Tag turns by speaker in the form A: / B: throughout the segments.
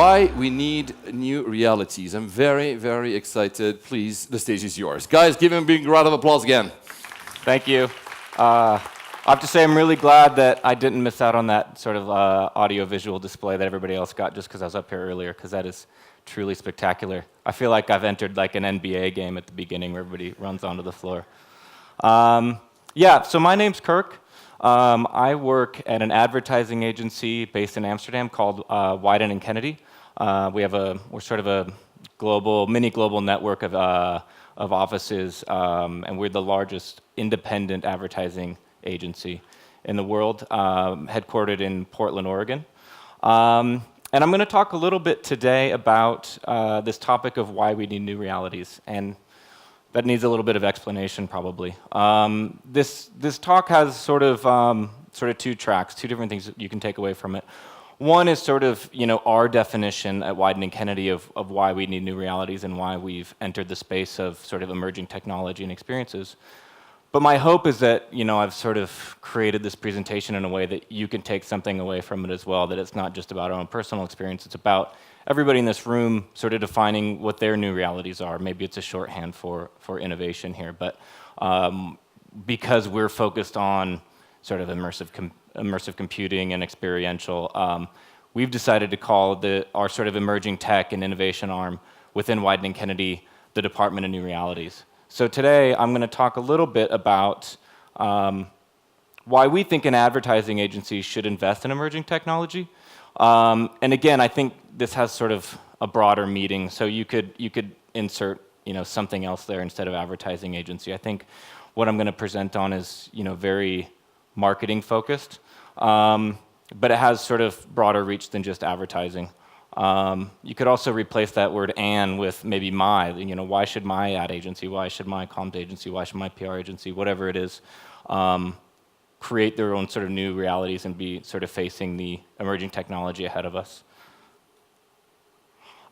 A: why we need new realities. I'm very, very excited. Please, the stage is yours. Guys, give him a big round of applause again.
B: Thank you. I have to say I'm really glad that I didn't miss out on that sort of audio-visual display that everybody else got just because I was up here earlier, because that is truly spectacular. I feel like I've entered like an NBA game at the beginning where everybody runs onto the floor. Yeah, so my name's Kirk. I work at an advertising agency based in Amsterdam called Wieden and Kennedy. We're sort of a mini global network of offices, and we're the largest independent advertising agency in the world, headquartered in Portland, Oregon. And I'm going to talk a little bit today about this topic of why we need new realities, and that needs a little bit of explanation, probably. This talk has sort of two tracks, two different things that you can take away from it. One is sort of our definition at Wieden and Kennedy of why we need new realities and why we've entered the space of sort of emerging technology and experiences. But my hope is that I've sort of created this presentation in a way that you can take something away from it as well, that it's not just about our own personal experience, it's about everybody in this room sort of defining what their new realities are. Maybe it's a shorthand for innovation here, but because we're focused on sort of immersive computing and experiential, we've decided to call our sort of emerging tech and innovation arm within Wieden and Kennedy the Department of New Realities. So today I'm going to talk a little bit about why we think an advertising agency should invest in emerging technology. And again, I think this has sort of a broader meaning, so you could insert something else there instead of advertising agency. I think what I'm going to present on is very marketing focused, but it has sort of broader reach than just advertising. You could also replace that word "and" with maybe "my." Why should my ad agency? Why should my comms agency? Why should my PR agency? Whatever it is, create their own sort of new realities and be sort of facing the emerging technology ahead of us.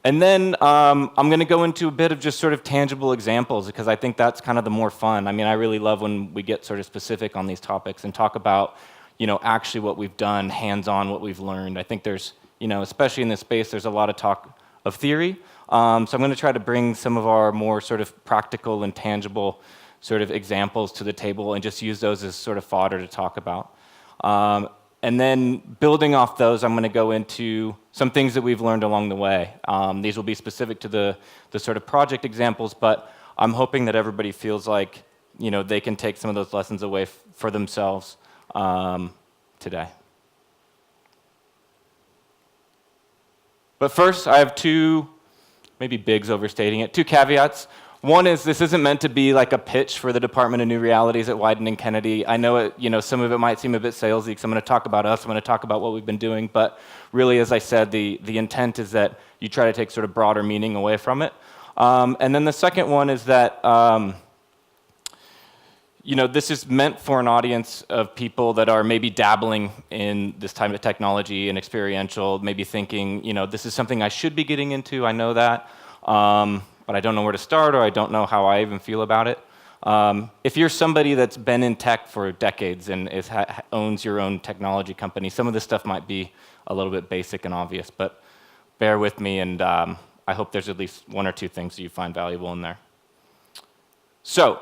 B: And then I'm going to go into a bit of just sort of tangible examples, because I think that's kind of the more fun. I mean, I really love when we get sort of specific on these topics and talk about, actually what we've done, hands-on, what we've learned. I think there's, especially in this space, there's a lot of talk of theory. So I'm going to try to bring some of our more sort of practical and tangible sort of examples to the table and just use those as sort of fodder to talk about. And then building off those, I'm going to go into some things that we've learned along the way. These will be specific to the sort of project examples, but I'm hoping that everybody feels like they can take some of those lessons away for themselves today. But first, I have two, maybe big's overstating it, two caveats. One is this isn't meant to be like a pitch for the Department of New Realities at Wieden and Kennedy. I know some of it might seem a bit salesy because I'm going to talk about us, I'm going to talk about what we've been doing, but really, as I said, the intent is that you try to take sort of broader meaning away from it. And then the second one is that this is meant for an audience of people that are maybe dabbling in this type of technology and experiential, maybe thinking, this is something I should be getting into, I know that. But I don't know where to start, or I don't know how I even feel about it. If you're somebody that's been in tech for decades and owns your own technology company, some of this stuff might be a little bit basic and obvious, but bear with me, and I hope there's at least one or two things that you find valuable in there. So,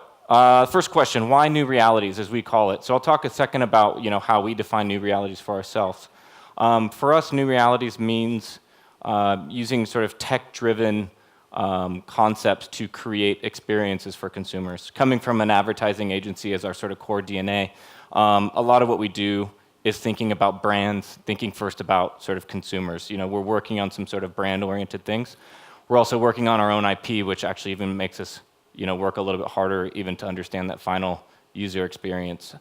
B: first question, why new realities, as we call it? So I'll talk a second about how we define new realities for ourselves. For us, new realities means using sort of tech-driven concepts to create experiences for consumers. Coming from an advertising agency as our sort of core DNA, a lot of what we do is thinking about brands, thinking first about sort of consumers. We're working on some sort of brand-oriented things. We're also working on our own IP, which actually even makes us work a little bit harder even to understand that final user experience.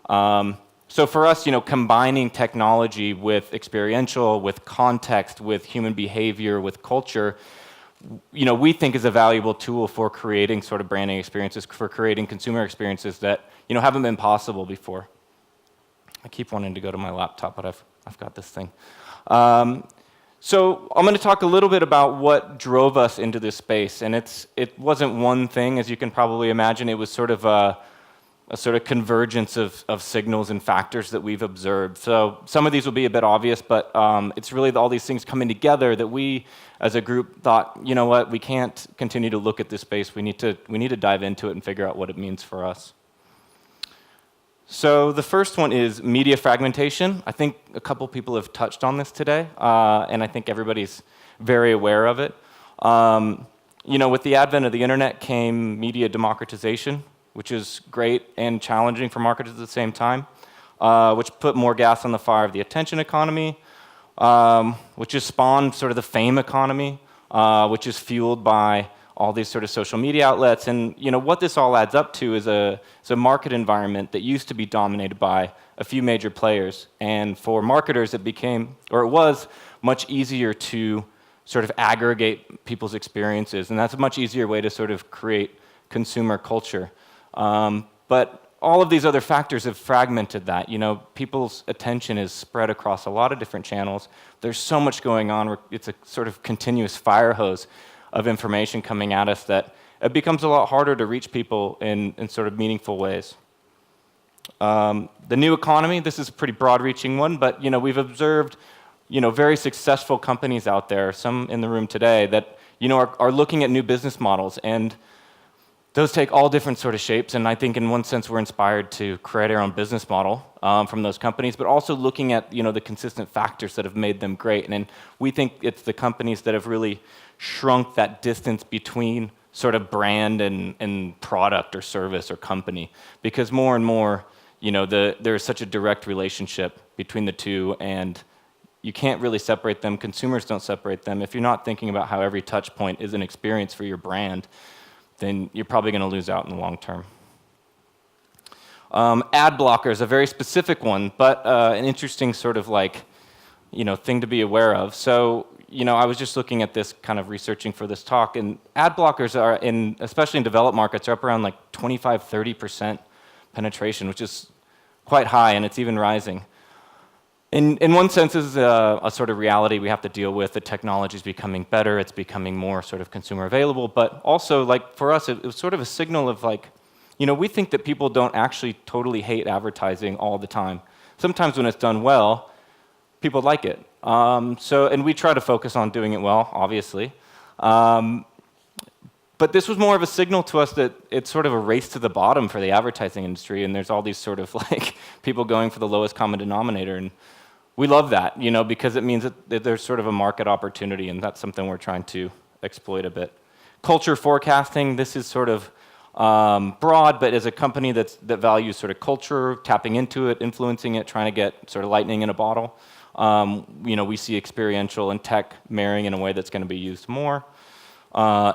B: So for us, combining technology with experiential, with context, with human behavior, with culture, we think is a valuable tool for creating sort of branding experiences, for creating consumer experiences that haven't been possible before. I keep wanting to go to my laptop, but I've got this thing. So I'm going to talk a little bit about what drove us into this space, and it wasn't one thing, as you can probably imagine. It was sort of a sort of convergence of signals and factors that we've observed. So some of these will be a bit obvious, but it's really all these things coming together that we, as a group, thought, you know what, we can't continue to look at this space. We need to dive into it and figure out what it means for us. So the first one is media fragmentation. I think a couple people have touched on this today, and I think everybody's very aware of it. With the advent of the internet came media democratization, which is great and challenging for marketers at the same time, which put more gas on the fire of the attention economy, which has spawned sort of the fame economy, which is fueled by all these sort of social media outlets. And what this all adds up to is a market environment that used to be dominated by a few major players. And for marketers, it was much easier to sort of aggregate people's experiences. And that's a much easier way to sort of create consumer culture. But all of these other factors have fragmented that. People's attention is spread across a lot of different channels. There's so much going on. It's a sort of continuous fire hose of information coming at us that it becomes a lot harder to reach people in sort of meaningful ways. The new economy, this is a pretty broad-reaching one, but we've observed very successful companies out there, some in the room today, that are looking at new business models, and those take all different sort of shapes. And I think in one sense we're inspired to create our own business model from those companies, but also looking at the consistent factors that have made them great. And we think it's the companies that have really shrunk that distance between sort of brand and product or service or company, because more and more there is such a direct relationship between the two, and you can't really separate them. Consumers don't separate them. If you're not thinking about how every touch point is an experience for your brand, then you're probably going to lose out in the long term. Ad blockers, a very specific one, but an interesting sort of thing to be aware of. So, I was just looking at this, kind of researching for this talk, and ad blockers are, especially in developed markets, are up around 25-30% penetration, which is quite high, and it's even rising. In one sense, this is a sort of reality we have to deal with. The technology is becoming better. It's becoming more sort of consumer available. But also, for us, it was sort of a signal of we think that people don't actually totally hate advertising all the time. Sometimes when it's done well, people like it. And we try to focus on doing it well, obviously. But this was more of a signal to us that it's sort of a race to the bottom for the advertising industry, and there's all these sort of people going for the lowest common denominator. And we love that, because it means that there's sort of a market opportunity, and that's something we're trying to exploit a bit. Culture forecasting, this is sort of broad, but as a company that values sort of culture, tapping into it, influencing it, trying to get sort of lightning in a bottle, we see experiential and tech marrying in a way that's going to be used more.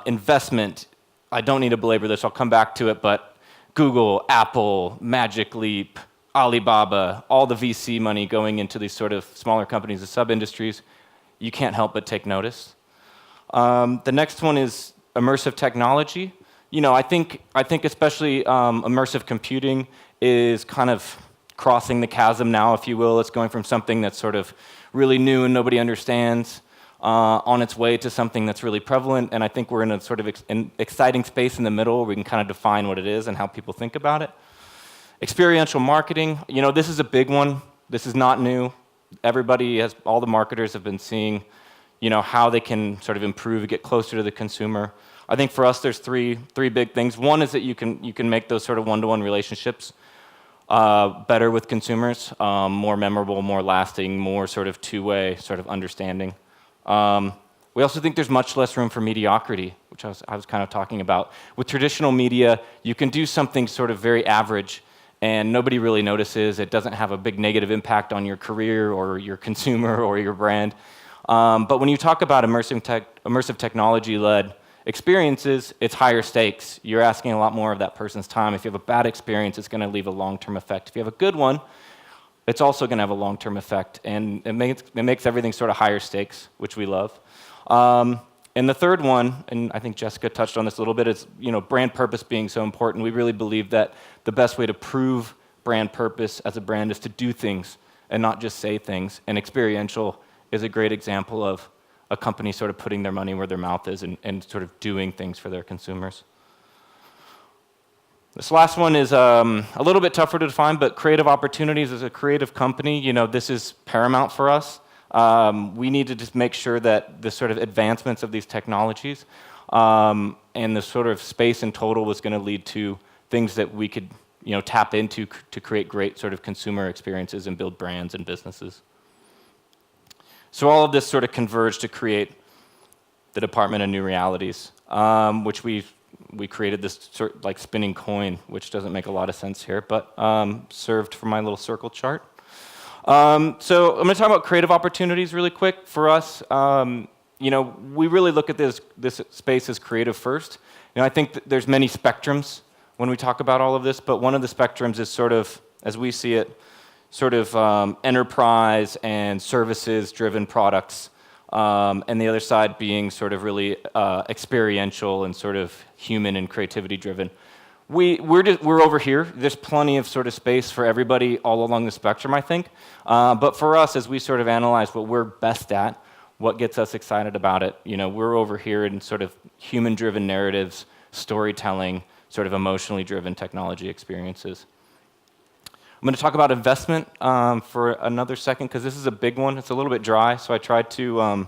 B: Investment, I don't need to belabor this, I'll come back to it, but Google, Apple, Magic Leap, Alibaba, all the VC money going into these sort of smaller companies and sub-industries, you can't help but take notice. The next one is immersive technology. I think especially immersive computing is kind of crossing the chasm now, if you will. It's going from something that's sort of really new and nobody understands on its way to something that's really prevalent. And I think we're in a sort of exciting space in the middle where we can kind of define what it is and how people think about it. Experiential marketing, this is a big one. This is not new. All the marketers have been seeing, how they can sort of improve, get closer to the consumer. I think for us, there's three big things. One is that you can make those sort of one-to-one relationships better with consumers, more memorable, more lasting, more sort of two-way sort of understanding. We also think there's much less room for mediocrity, which I was kind of talking about. With traditional media, you can do something sort of very average, and nobody really notices. It doesn't have a big negative impact on your career or your consumer or your brand. But when you talk about immersive technology-led experiences, it's higher stakes. You're asking a lot more of that person's time. If you have a bad experience, it's going to leave a long-term effect. If you have a good one, it's also going to have a long-term effect. And it makes everything sort of higher stakes, which we love. And the third one, and I think Jessica touched on this a little bit, is brand purpose being so important. We really believe that the best way to prove brand purpose as a brand is to do things and not just say things. And experiential is a great example of a company sort of putting their money where their mouth is and sort of doing things for their consumers. This last one is a little bit tougher to define, but creative opportunities as a creative company, this is paramount for us. We need to just make sure that the sort of advancements of these technologies and the sort of space in total was going to lead to things that we could tap into to create great sort of consumer experiences and build brands and businesses. So all of this sort of converged to create the Department of New Realities, which we created this sort of like spinning coin, which doesn't make a lot of sense here, but served for my little circle chart. So I'm going to talk about creative opportunities really quick. For us, we really look at this space as creative first. I think there's many spectrums when we talk about all of this, but one of the spectrums is sort of, as we see it, sort of enterprise and services-driven products, and the other side being sort of really experiential and sort of human and creativity-driven. We're over here. There's plenty of sort of space for everybody all along the spectrum, I think. But for us, as we sort of analyze what we're best at, what gets us excited about it, we're over here in sort of human-driven narratives, storytelling, sort of emotionally-driven technology experiences. I'm going to talk about investment for another second, because this is a big one. It's a little bit dry, so I tried to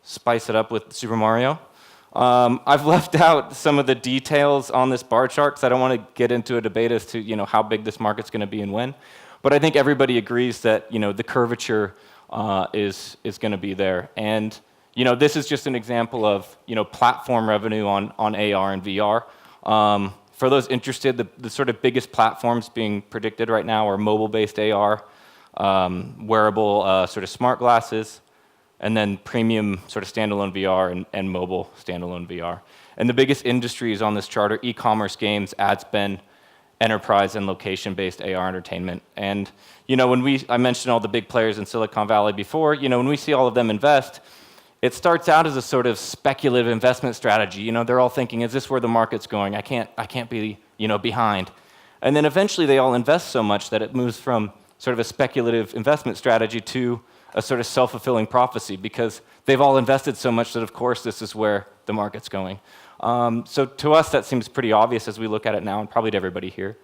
B: spice it up with Super Mario. I've left out some of the details on this bar chart, because I don't want to get into a debate as to how big this market's going to be and when. But I think everybody agrees that the curvature is going to be there. And this is just an example of platform revenue on AR and VR. For those interested, the sort of biggest platforms being predicted right now are mobile-based AR, wearable sort of smart glasses, and then premium sort of standalone VR and mobile standalone VR. And the biggest industries on this chart are e-commerce, games, ad spend, enterprise, and location-based AR entertainment. And when I mentioned all the big players in Silicon Valley before, when we see all of them invest, it starts out as a sort of speculative investment strategy. They're all thinking, is this where the market's going? I can't be behind. And then eventually they all invest so much that it moves from sort of a speculative investment strategy to a sort of self-fulfilling prophecy, because they've all invested so much that, of course, this is where the market's going. So to us, that seems pretty obvious as we look at it now, and probably to everybody here.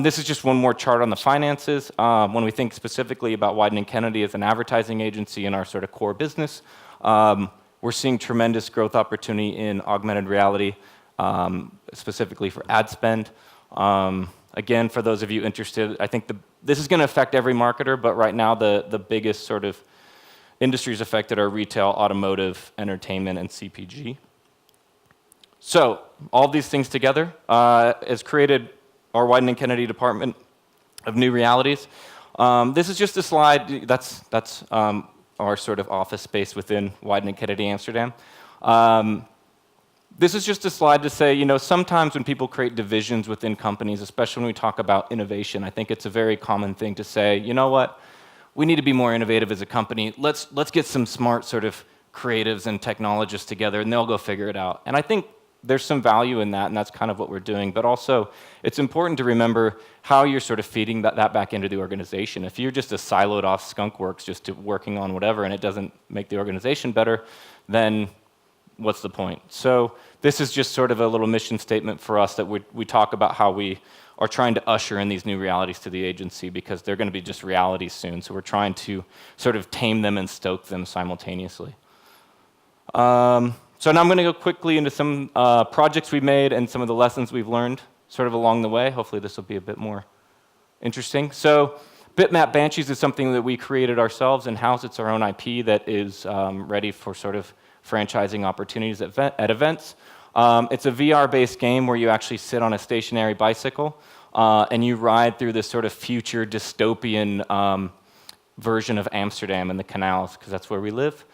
B: This is just one more chart on the finances. When we think specifically about Wieden+Kennedy as an advertising agency in our sort of core business, we're seeing tremendous growth opportunity in augmented reality, specifically for ad spend. Again, for those of you interested, I think this is going to affect every marketer, but right now the biggest sort of industries affected are retail, automotive, entertainment, and CPG. So all these things together has created our Wieden+Kennedy Department of New Realities. This is just a slide. That's our sort of office space within Wieden+Kennedy Amsterdam. This is just a slide to say, sometimes when people create divisions within companies, especially when we talk about innovation, I think it's a very common thing to say, you know what, we need to be more innovative as a company. Let's get some smart sort of creatives and technologists together, and they'll go figure it out. And I think there's some value in that, and that's kind of what we're doing. But also, it's important to remember how you're sort of feeding that back into the organization. If you're just a siloed off skunk works just working on whatever, and it doesn't make the organization better, then what's the point? So this is just sort of a little mission statement for us that we talk about how we are trying to usher in these new realities to the agency, because they're going to be just realities soon. So we're trying to sort of tame them and stoke them simultaneously. So now I'm going to go quickly into some projects we made and some of the lessons we've learned sort of along the way. Hopefully this will be a bit more interesting. So Bitmap Banshees is something that we created ourselves in-house. It's our own IP that is ready for sort of franchising opportunities at events. It's a VR-based game where you actually sit on a stationary bicycle and you ride through this sort of future dystopian version of Amsterdam and the canals, because that's where we live.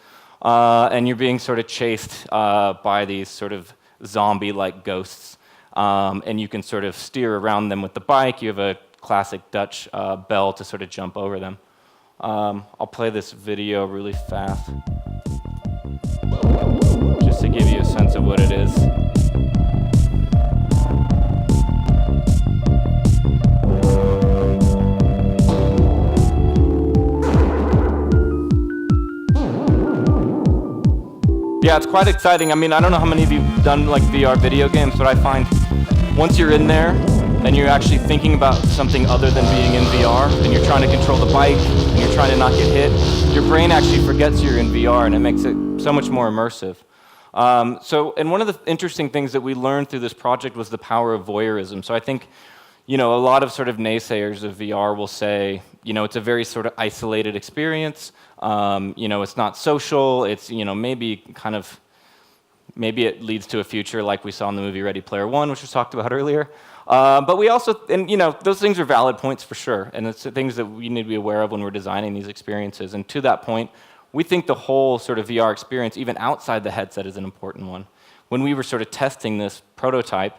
B: And you're being sort of chased by these sort of zombie-like ghosts. And you can sort of steer around them with the bike. You have a classic Dutch bell to sort of jump over them. I'll play this video really fast, just to give you a sense of what it is. Yeah, it's quite exciting. I mean, I don't know how many of you have done like VR video games, but I find once you're in there and you're actually thinking about something other than being in VR, and you're trying to control the bike, and you're trying to not get hit, your brain actually forgets you're in VR, and it makes it so much more immersive. And one of the interesting things that we learned through this project was the power of voyeurism. So I think, a lot of sort of naysayers of VR will say, it's a very sort of isolated experience. It's not social. It's, maybe it leads to a future like we saw in the movie Ready Player One, which was talked about earlier. But we also, those things are valid points for sure, and it's the things that we need to be aware of when we're designing these experiences. And to that point, we think the whole sort of VR experience, even outside the headset, is an important one. When we were sort of testing this prototype,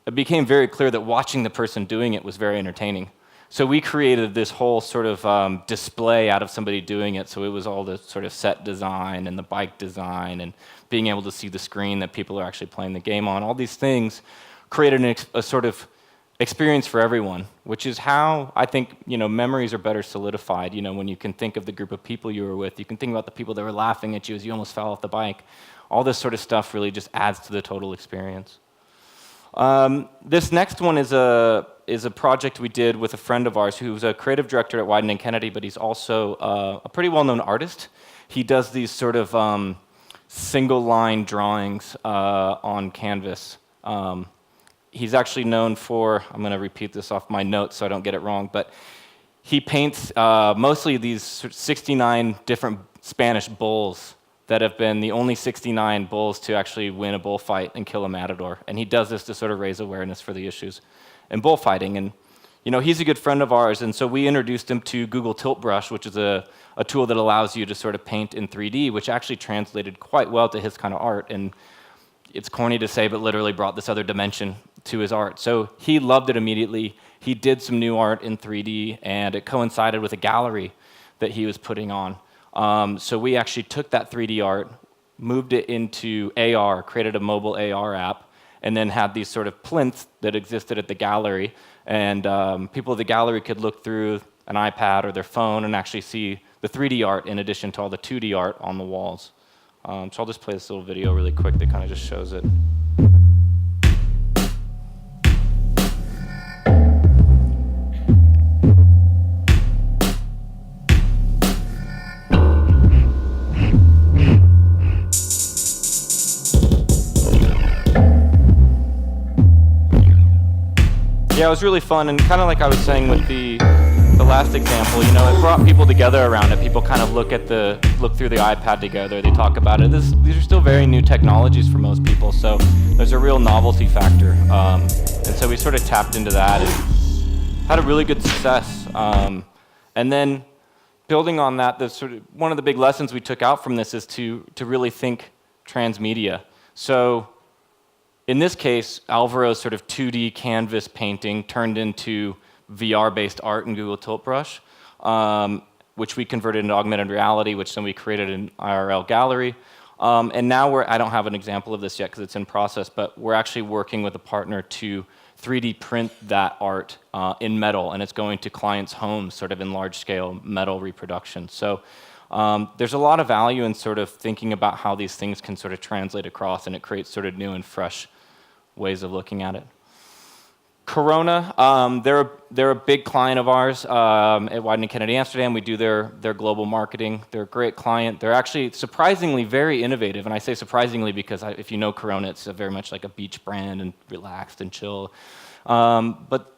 B: it became very clear that watching the person doing it was very entertaining. So we created this whole sort of display out of somebody doing it. So it was all the sort of set design and the bike design and being able to see the screen that people are actually playing the game on. All these things created a sort of experience for everyone, which is how I think memories are better solidified. When you can think of the group of people you were with, you can think about the people that were laughing at you as you almost fell off the bike. All this sort of stuff really just adds to the total experience. This next one is a project we did with a friend of ours who's a creative director at Wieden & Kennedy, but he's also a pretty well-known artist. He does these sort of single-line drawings on canvas. He's actually known for, I'm going to repeat this off my notes so I don't get it wrong, but he paints mostly these 69 different Spanish bulls that have been the only 69 bulls to actually win a bullfight and kill a matador. And he does this to sort of raise awareness for the issues in bullfighting. And he's a good friend of ours, and so we introduced him to Google Tilt Brush, which is a tool that allows you to sort of paint in 3D, which actually translated quite well to his kind of art. And it's corny to say, but literally brought this other dimension to his art. So he loved it immediately. He did some new art in 3D, and it coincided with a gallery that he was putting on. So we actually took that 3D art, moved it into AR, created a mobile AR app, and then had these sort of plinths that existed at the gallery. And people at the gallery could look through an iPad or their phone and actually see the 3D art in addition to all the 2D art on the walls. So I'll just play this little video really quick that kind of just shows it. Yeah, it was really fun, and kind of like I was saying with the last example, it brought people together around it. People kind of look through the iPad together. They talk about it. These are still very new technologies for most people, so there's a real novelty factor. And so we sort of tapped into that and had a really good success. And then building on that, one of the big lessons we took out from this is to really think transmedia. So in this case, Alvaro's sort of 2D canvas painting turned into VR-based art in Google Tilt Brush, which we converted into augmented reality, which then we created an IRL gallery. And now I don't have an example of this yet because it's in process, but we're actually working with a partner to 3D print that art in metal, and it's going to clients' homes, sort of in large-scale metal reproduction. So there's a lot of value in sort of thinking about how these things can sort of translate across, and it creates sort of new and fresh ways of looking at it. Corona, they're a big client of ours at Wieden & Kennedy Amsterdam. We do their global marketing. They're a great client. They're actually surprisingly very innovative, and I say surprisingly because if you know Corona, it's very much like a beach brand and relaxed and chill. But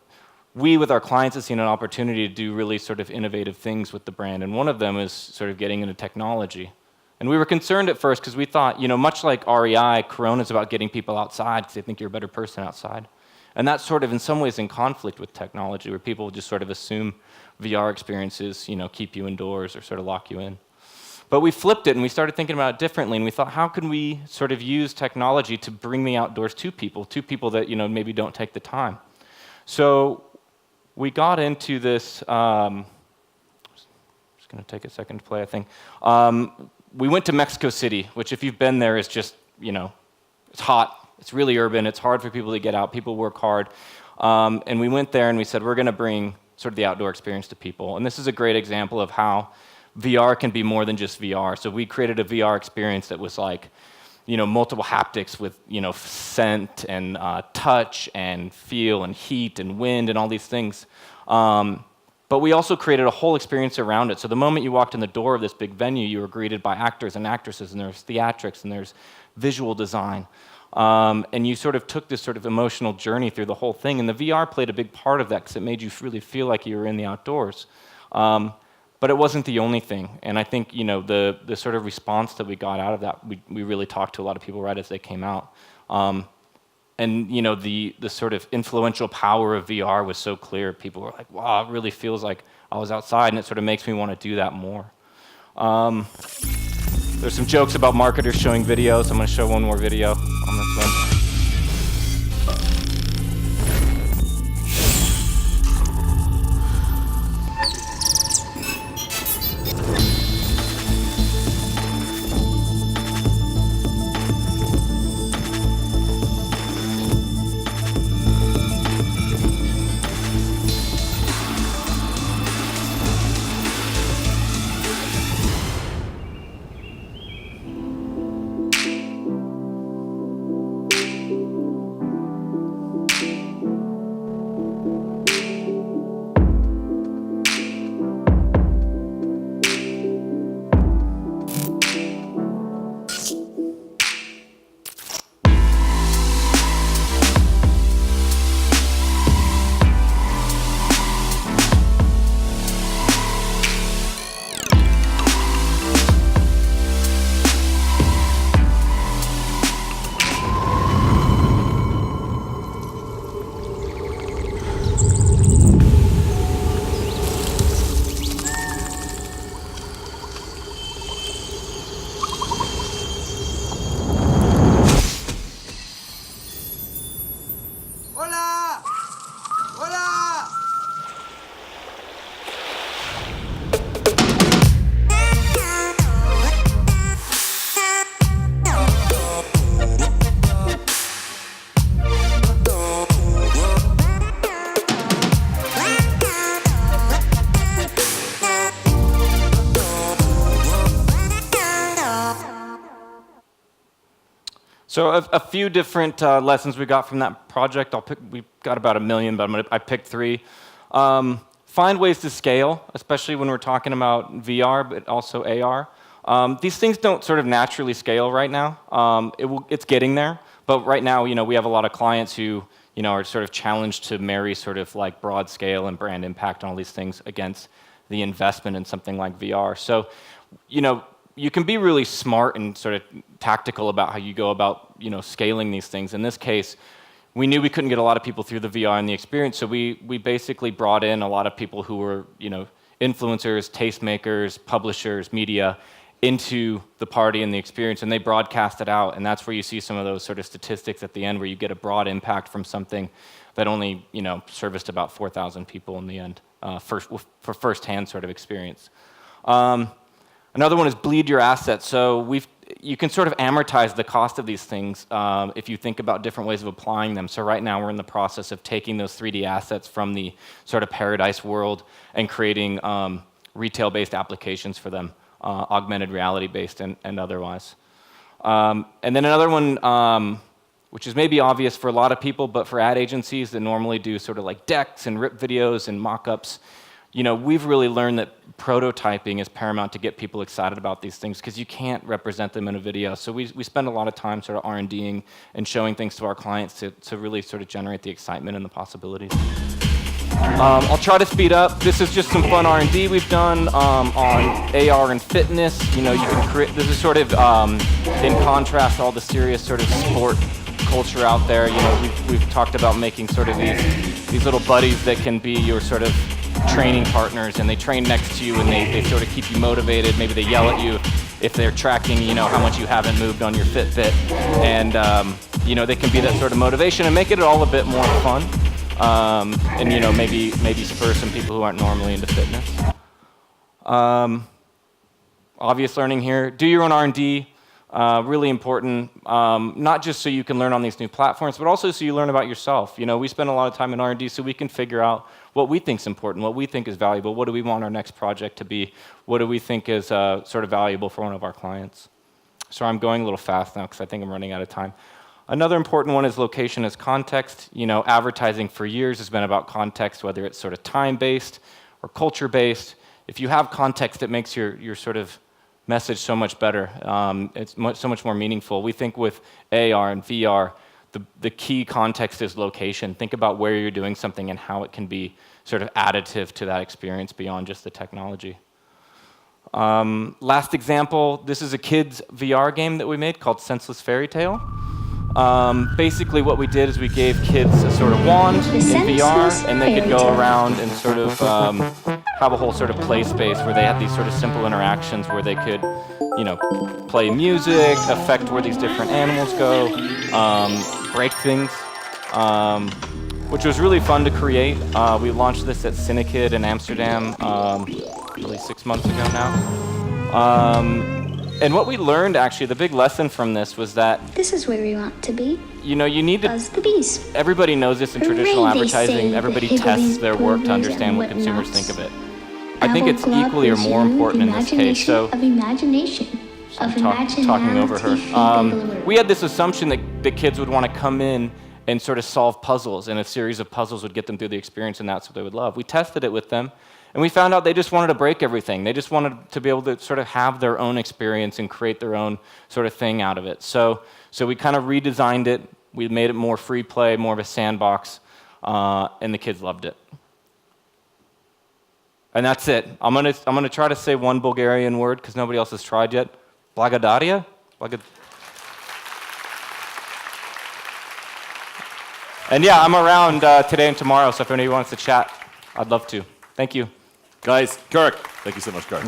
B: we, with our clients, have seen an opportunity to do really sort of innovative things with the brand, and one of them is sort of getting into technology. And we were concerned at first because we thought, much like REI, Corona is about getting people outside because they think you're a better person outside. And that's sort of in some ways in conflict with technology, where people just sort of assume VR experiences, keep you indoors or sort of lock you in. But we flipped it and we started thinking about it differently, and we thought, how can we sort of use technology to bring the outdoors to people that maybe don't take the time. So we got into this. Just going to take a second to play, I think. We went to Mexico City, which if you've been there is just, it's hot, it's really urban, it's hard for people to get out, people work hard. And we went there and we said, we're going to bring sort of the outdoor experience to people. And this is a great example of how VR can be more than just VR. So we created a VR experience that was like, multiple haptics with, scent and touch and feel and heat and wind and all these things. But we also created a whole experience around it. So the moment you walked in the door of this big venue, you were greeted by actors and actresses, and there's theatrics, and there's visual design. And you sort of took this sort of emotional journey through the whole thing. And the VR played a big part of that because it made you really feel like you were in the outdoors. But it wasn't the only thing. And I think the sort of response that we got out of that, we really talked to a lot of people right as they came out. And the sort of influential power of VR was so clear. People were like, wow, it really feels like I was outside, and it sort of makes me want to do that more. There's some jokes about marketers showing videos. I'm going to show one more video on this one. So a few different lessons we got from that project. We got about 1 million, but I picked 3. Find ways to scale, especially when we're talking about VR, but also AR. These things don't sort of naturally scale right now. It's getting there, but right now, we have a lot of clients who, are sort of challenged to marry sort of like broad scale and brand impact and all these things against the investment in something like VR. So, you can be really smart and sort of tactical about how you go about, scaling these things. In this case, we knew we couldn't get a lot of people through the VR and the experience, so we basically brought in a lot of people who were, influencers, tastemakers, publishers, media, into the party and the experience, and they broadcast it out, and that's where you see some of those sort of statistics at the end where you get a broad impact from something that only, serviced about 4,000 people in the end for first-hand sort of experience. Another one is bleed your assets. So you can sort of amortize the cost of these things if you think about different ways of applying them. So right now we're in the process of taking those 3D assets from the sort of paradise world and creating retail-based applications for them, augmented reality-based and otherwise. And then another one, which is maybe obvious for a lot of people, but for ad agencies that normally do sort of like decks and rip videos and mock-ups, we've really learned that prototyping is paramount to get people excited about these things because you can't represent them in a video. So we spend a lot of time sort of R&Ding and showing things to our clients to really sort of generate the excitement and the possibilities. I'll try to speed up. This is just some fun R&D we've done on AR and fitness. You can create, this is sort of in contrast to all the serious sort of sport culture out there. We've talked about making sort of these little buddies that can be your sort of training partners, and they train next to you and they sort of keep you motivated. Maybe they yell at you if they're tracking, how much you haven't moved on your Fitbit. And, they can be that sort of motivation and make it all a bit more fun. And, maybe spur some people who aren't normally into fitness. Obvious learning here. Do your own R&D. Really important, not just so you can learn on these new platforms, but also so you learn about yourself. We spend a lot of time in R&D so we can figure out what we think is important, what we think is valuable, what do we want our next project to be, what do we think is sort of valuable for one of our clients. Sorry, I'm going a little fast now because I think I'm running out of time. Another important one is location as context. You know, advertising for years has been about context, whether it's sort of time-based or culture-based. If you have context, it makes your sort of message so much better. It's so much more meaningful. We think with AR and VR, the key context is location. Think about where you're doing something and how it can be sort of additive to that experience beyond just the technology. Last example, this is a kid's VR game that we made called Senseless Fairy Tale. Basically what we did is we gave kids a sort of wand in VR, and they could go around and sort of have a whole sort of play space where they had these sort of simple interactions where they could, you know, play music, affect where these different animals go, break things, which was really fun to create. We launched this at Cinekid in Amsterdam probably 6 months ago now. And what we learned, actually, the big lesson from this was that
C: this is where we want to be.
B: You know, you need to.
C: Buzz the bees.
B: Everybody knows this in traditional
C: Hooray, they
B: advertising.
C: say,
B: Everybody
C: the
B: tests their work to
C: higgledies,
B: understand what
C: and
B: consumers
C: whatnots.
B: think of it. I think it's equally or more important in this case. So,
C: Of imagination.
B: I'm talking over her. We had this assumption that kids would want to come in and sort of solve puzzles, and a series of puzzles would get them through the experience, and that's what they would love. We tested it with them, and we found out they just wanted to break everything. They just wanted to be able to sort of have their own experience and create their own sort of thing out of it. So we kind of redesigned it. We made it more free play, more of a sandbox, and the kids loved it. And that's it. I'm gonna try to say one Bulgarian word because nobody else has tried yet. Blagodaria? And yeah, I'm around today and tomorrow, so if anybody wants to chat, I'd love to. Thank you.
A: Guys, Kirk. Thank you so much, Kirk.